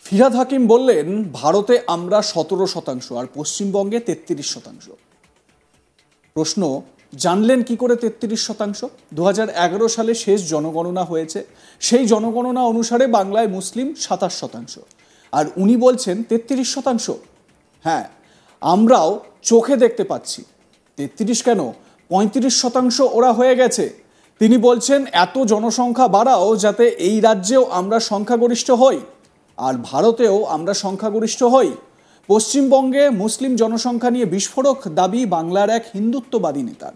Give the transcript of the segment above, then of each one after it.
ফিরহাদ হাকিম বললেন, ভারতে আমরা 17% আর পশ্চিমবঙ্গে 33%। প্রশ্ন, জানলেন কি করে 33%? 2011 সালে শেষ জনগণনা হয়েছে। সেই জনগণনা অনুসারে বাংলায় মুসলিম 27%, আর উনি বলছেন 33%। হ্যাঁ, আমরাও চোখে দেখতে পাচ্ছি। 33 কেন, 35% ওরা হয়ে গেছে। তিনি বলছেন এত জনসংখ্যা বাড়াও যাতে এই রাজ্যেও আমরা সংখ্যাগরিষ্ঠ হই আর ভারতেও আমরা সংখ্যাগরিষ্ঠ হই। পশ্চিমবঙ্গে মুসলিম জনসংখ্যা নিয়ে বিস্ফোরক দাবি বাংলার এক হিন্দুত্ববাদী নেতার।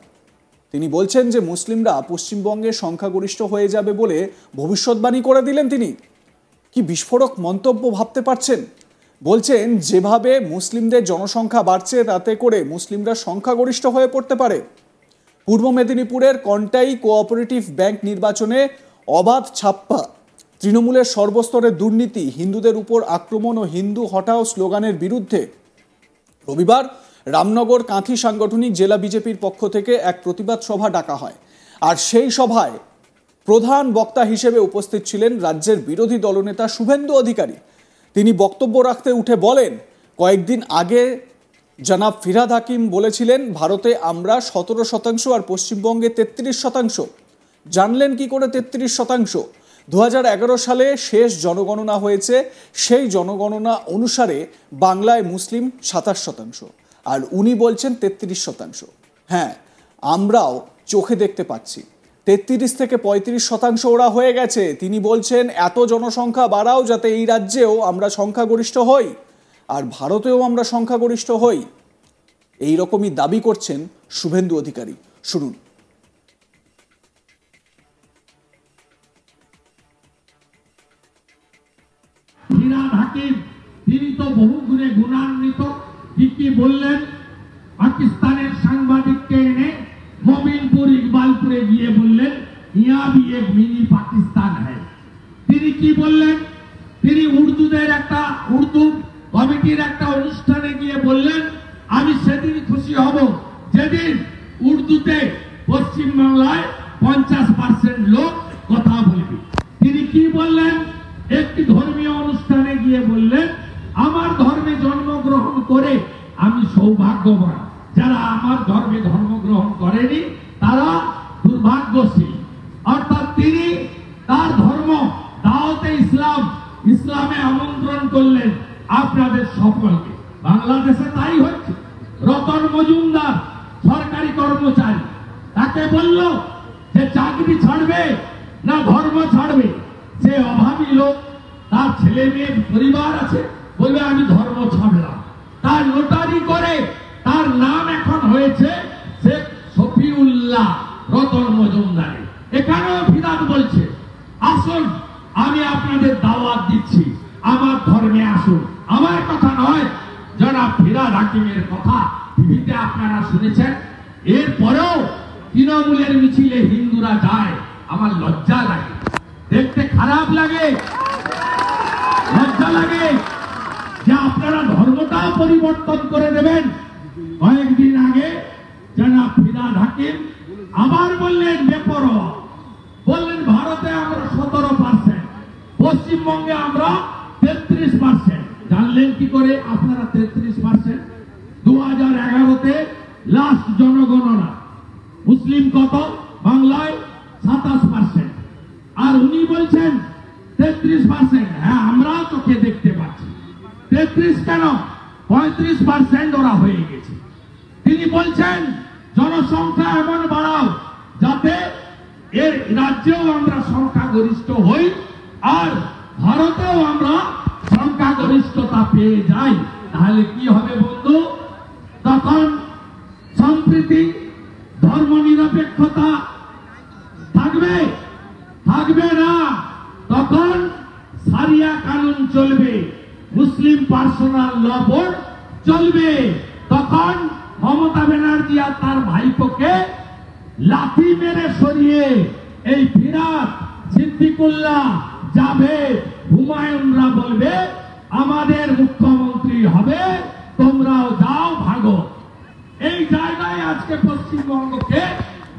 তিনি বলছেন যে মুসলিমরা পশ্চিমবঙ্গে সংখ্যাগরিষ্ঠ হয়ে যাবে বলে ভবিষ্যৎবাণী করে দিলেন তিনি। কি বিস্ফোরক মন্তব্য ভাবতে পারছেন? বলছেন যেভাবে মুসলিমদের জনসংখ্যা বাড়ছে তাতে করে মুসলিমরা সংখ্যাগরিষ্ঠ হয়ে পড়তে পারে। পূর্ব মেদিনীপুরের কন্টাই কোঅপারেটিভ ব্যাংক নির্বাচনে অবাধ ছাপ্পা, তৃণমূলের সর্বস্তরের দুর্নীতি, হিন্দুদের উপর আক্রমণ ও হিন্দু হটাও স্লোগানের বিরুদ্ধে রবিবার রামনগর কাঁথি সাংগঠনিক জেলা বিজেপির পক্ষ থেকে এক প্রতিবাদ সভা ডাকা হয়। আর সেই সভায় প্রধান বক্তা হিসেবে উপস্থিত ছিলেন রাজ্যের বিরোধী দলনেতা শুভেন্দু অধিকারী। তিনি বক্তব্য রাখতে উঠে বলেন, কয়েকদিন আগে জনাব ফিরহাদ হাকিম বলেছিলেন ভারতে আমরা 17% আর পশ্চিমবঙ্গে 33%। জানলেন কি করে 33%? 2011 সালে শেষ জনগণনা হয়েছে। সেই জনগণনা অনুসারে বাংলায় মুসলিম 27% আর উনি বলছেন 33%। হ্যাঁ, আমরাও চোখে দেখতে পাচ্ছি। 33 থেকে 35% ওরা হয়ে গেছে। তিনি বলছেন এত জনসংখ্যা বাড়াও যাতে এই রাজ্যেও আমরা সংখ্যাগরিষ্ঠ হই আর ভারতেও আমরা সংখ্যাগরিষ্ঠ হই। এই রকমই দাবি করছেন শুভেন্দু অধিকারী। শুনুন। ফিরহাদ হাকিম তিনি তো বহু গুণে গুণান্বিত। কি বললেন? পাকিস্তানের সাংবাদিককে এনে মোমিনপুর ইকবালপুরে গিয়ে বললেন ইয়া ভি এক মিনি পাকিস্তান হ্যায়। তিনি কি বললেন? তিনি উর্দুদের একটা উর্দু কমিটির একটা অনুষ্ঠানে গিয়ে বললেন আমি সেদিন খুশি হব যেদিন উর্দুতে পশ্চিমবাংলায় 50% লোক কথা বলবে। তিনি কি বললেন? একটি ধর্মীয় অনুষ্ঠানে গিয়ে বললেন আমার ধর্মে জন্মগ্রহণ করে আমি সৌভাগ্যবান, যারা আমার ধর্মে জন্মগ্রহণ করেনি তারা দুর্ভাগ্যশীল। অর্থাৎ তিনি তার ধর্ম দাওয়াতে ইসলামে আমন্ত্রণ করলেন আপনাদের সকলকে। বাংলাদেশে তাই হচ্ছে। রতন মজুমদার সরকারি কর্মচারী, তাকে বলল যে চাকরি ছাড়বে না ধর্ম ছাড়বে। সে অভাবী লোক, তার ছেলে মেয়ে পরিবার আছে, বলবে আমি ধর্ম ছাড়লাম। তার নোটারি করে তার নাম এখন হয়েছে শেখ শফিউল্লাহ রতন মজুমদার। এখানেও ফিরহাদ বলছে আসুন আমি আপনাদের দাওয়াত দিচ্ছি, আমার ধর্মে আসুন। আমার কথা নয়, জনাব ফিরহাদ হাকিমের কথা টিভিতে আপনারা শুনেছেন। এরপরেও তৃণমূলের মিছিলে হিন্দুরা যায়, আমার লজ্জা লাগে, দেখতে খারাপ লাগে, লজ্জা লাগে যে আপনারা ধর্মটাও পরিবর্তন করে দেবেন। কয়েকদিন আগে জনাব ফিরহাদ হাকিম আবার বললেন বেপরোয়া, বললেন ভারতে আমরা 17%, পশ্চিমবঙ্গে আমরা 33%। জানলেন কি করে আপনারা 33%? 2011-তে লাস্ট জনগণনা মুসলিম কত? বাংলায় 27%, আর উনি বলছেন 33%। হ্যাঁ, আমরাও চোখে দেখতে পাচ্ছি। 33 কেন, 35% ওরা হয়ে গেছে। তিনি বলছেন জনসংখ্যা এমন বাড়াও যাতে এর রাজ্যেও আমরা সংখ্যাগরিষ্ঠ হই আর ভারতেও আমরা সংখ্যাগরিষ্ঠতা পেয়ে যাই। তাহলে কি হবে বন্ধু? তখন সম্প্রীতি, ধর্মনিরপেক্ষতা থাকবে? থাকবে না। তখন সারিয়া কানুন চলবে, মুসলিম পার্সোনাল ল বোর্ড চলবে। তখন মমতা ব্যানার্জি আর তার ভাইপোকে লাথি মেরে সরিয়ে এই ফিরহাদ, সিদ্দিকুল্লাহ, জাভেদ, হুমায়ুনরা বলবে আমাদের মুখ্যমন্ত্রী হবে, তোমরাও যাও ভাগো। এই জায়গায় আজকে পশ্চিমবঙ্গকে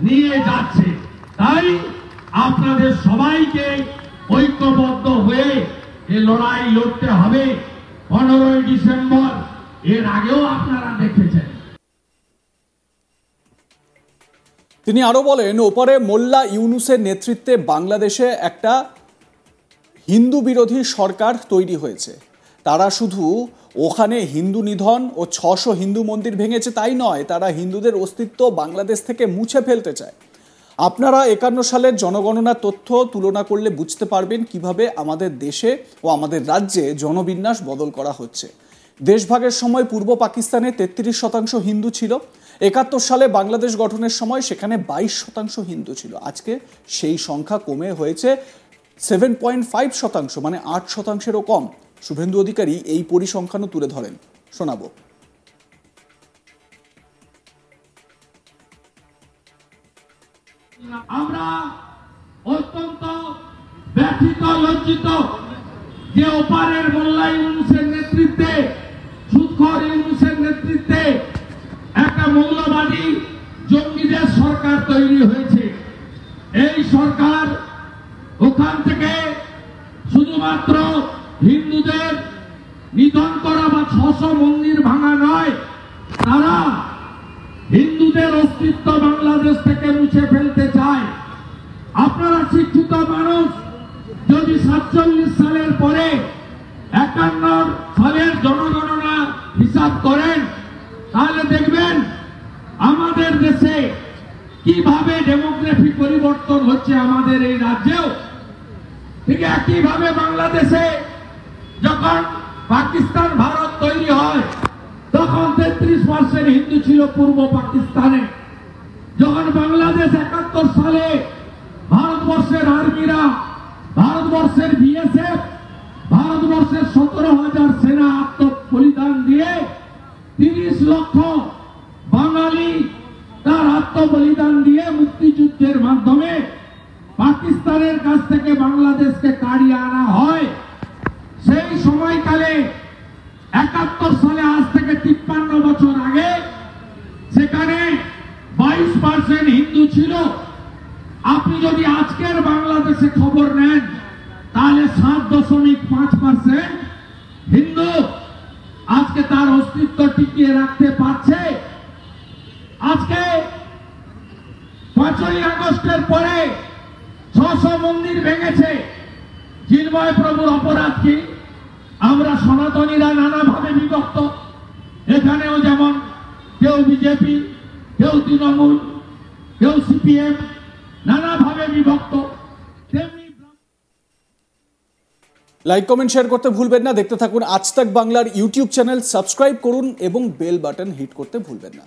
নিয়ে যাচ্ছে। তাই আপনাদের সবাইকে ঐক্যবদ্ধ হয়ে এই লড়াই লড়তে হবে 15ই ডিসেম্বর। এর আগেও আপনারা দেখেছেন। তিনি আরো বলেন, ওপারে মোল্লা ইউনুসের নেতৃত্বে বাংলাদেশে একটা হিন্দু বিরোধী সরকার তৈরি হয়েছে। তারা শুধু ওখানে হিন্দু নিধন ও 600 হিন্দু মন্দির ভেঙেছে তাই নয়, তারা হিন্দুদের অস্তিত্ব বাংলাদেশ থেকে মুছে ফেলতে চায়। আপনারা 51 সালের জনগণনার তথ্য তুলনা করলে বুঝতে পারবেন কিভাবে আমাদের দেশে ও আমাদের রাজ্যে জনবিন্যাস বদল করা হচ্ছে। দেশভাগের সময় পূর্ব পাকিস্তানে 33% হিন্দু ছিল। 71 সালে বাংলাদেশ গঠনের সময় সেখানে 22% হিন্দু ছিল। আজকে সেই সংখ্যা কমে হয়েছে 7.5%, মানে 8%-এরও কম। শুভেন্দু অধিকারী এই পরিসংখ্যানও তুলে ধরেন, শোনাবো। আমরা অত্যন্ত ব্যথিত, লজ্জিত যে ওপারের মোল্লা ইউনুসের নেতৃত্বে, সুদখোর ইউনুসের নেতৃত্বে একটা মৌলবাদী জঙ্গিদের সরকার তৈরি হয়েছে। এই সরকার ওখান থেকে শুধুমাত্র হিন্দুদের নিধন করা বা 600 মন্দির ভাঙা নয়, তারা হিন্দুদের অস্তিত্ব বাংলাদেশ থেকে মুছে ফেলতে চায়। আপনারা শিক্ষিত মানুষ, যদি 47 সালের পরে 51 সালের জনগণনা হিসাব করেন, তাহলে দেখবেন আমাদের দেশে কিভাবে ডেমোগ্রাফি পরিবর্তন হচ্ছে আমাদের এই রাজ্যেও। ঠিক একইভাবে বাংলাদেশে যখন পাকিস্তান ভারত তৈরি হয় তখন 33% হিন্দু ছিল পূর্ব পাকিস্তানে। যখন বাংলাদেশ 71 সালে ভারতবর্ষের আর্মিরা, ভারতবর্ষের বিএসএফ, ভারতবর্ষের 17,000 সেনা আত্মবলিদান দিয়ে 30 লক্ষ বাঙালি তার আত্মবলিদান দিয়ে মুক্তিযুদ্ধের মাধ্যমে পাকিস্তানের কাছ থেকে বাংলাদেশকে কাড়িয়ে আনা হয়। সেই সময়কালে 71 সালে, আজ থেকে 53 বছর আগে, সেখানে 22% হিন্দু ছিল। আপনি যদি আজকের বাংলাদেশে খবর নেন, তাহলে 7.5% হিন্দু আজকে তার অস্তিত্ব টিকিয়ে রাখতে পারছে। আজকে 5ই আগস্টের পরে 600 মন্দির ভেঙেছে। চিন্ময় প্রভুর অপরাধ কি? আমরা সনাতনীরা নানাভাবে বিভক্ত। এখানেও যেমন কেউ বিজেপি, কেউ তৃণমূল, কেউ সিপিএম, নানাভাবে বিভক্ত। তেমনি লাইক, কমেন্ট, শেয়ার করতে ভুলবেন না। দেখতে থাকুন আজ তাক বাংলার ইউটিউব চ্যানেল, সাবস্ক্রাইব করুন এবং বেল বাটন হিট করতে ভুলবেন না।